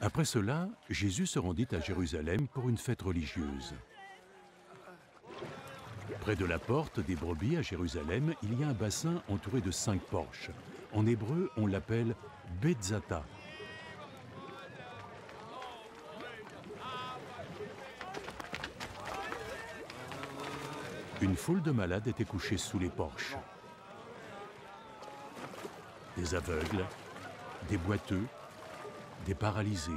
Après cela, Jésus se rendit à Jérusalem pour une fête religieuse. Près de la porte des brebis à Jérusalem, il y a un bassin entouré de 5 porches. En hébreu, on l'appelle Betzata. Une foule de malades était couchée sous les porches. Des aveugles, des boiteux, des paralysés.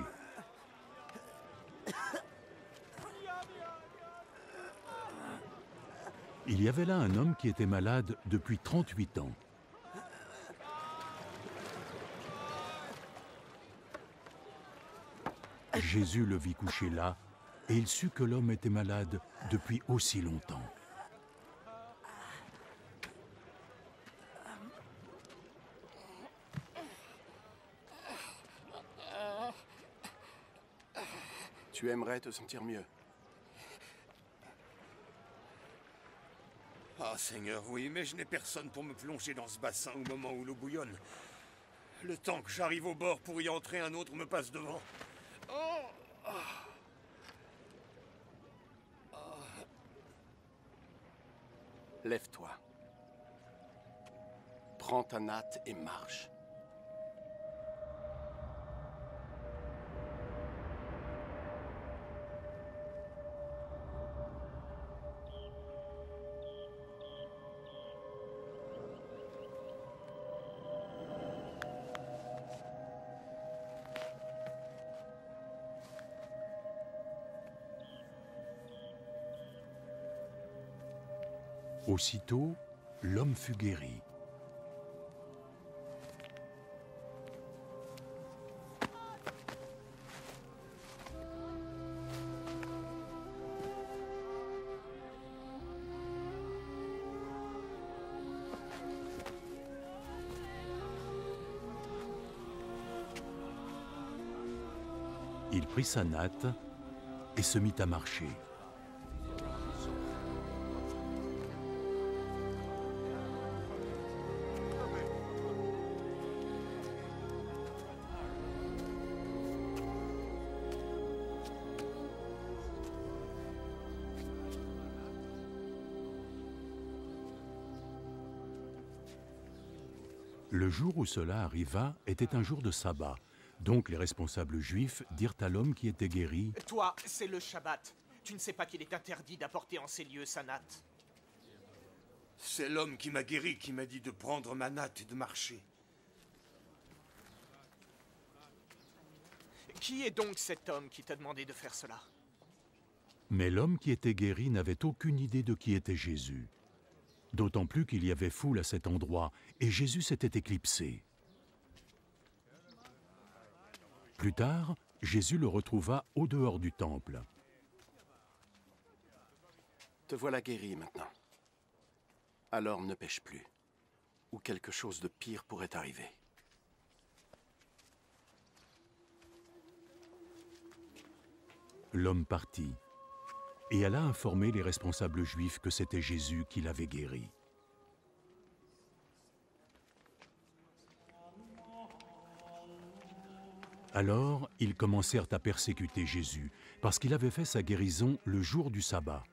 Il y avait là un homme qui était malade depuis 38 ans. Jésus le vit couché là, et il sut que l'homme était malade depuis aussi longtemps. Tu aimerais te sentir mieux. Ah, Seigneur, oui, mais je n'ai personne pour me plonger dans ce bassin au moment où l'eau bouillonne. Le temps que j'arrive au bord pour y entrer, un autre me passe devant. Lève-toi. Prends ta natte et marche. Aussitôt, l'homme fut guéri. Il prit sa natte et se mit à marcher. Le jour où cela arriva était un jour de sabbat. Donc les responsables juifs dirent à l'homme qui était guéri « Toi, c'est le Shabbat. Tu ne sais pas qu'il est interdit d'apporter en ces lieux sa natte. C'est l'homme qui m'a guéri qui m'a dit de prendre ma natte et de marcher. Qui est donc cet homme qui t'a demandé de faire cela? » Mais l'homme qui était guéri n'avait aucune idée de qui était Jésus. D'autant plus qu'il y avait foule à cet endroit, et Jésus s'était éclipsé. Plus tard, Jésus le retrouva au dehors du temple. Te voilà guéri maintenant. Alors ne pêche plus, ou quelque chose de pire pourrait arriver. L'homme partit et alla informer les responsables juifs que c'était Jésus qui l'avait guéri. Alors, ils commencèrent à persécuter Jésus, parce qu'il avait fait sa guérison le jour du sabbat.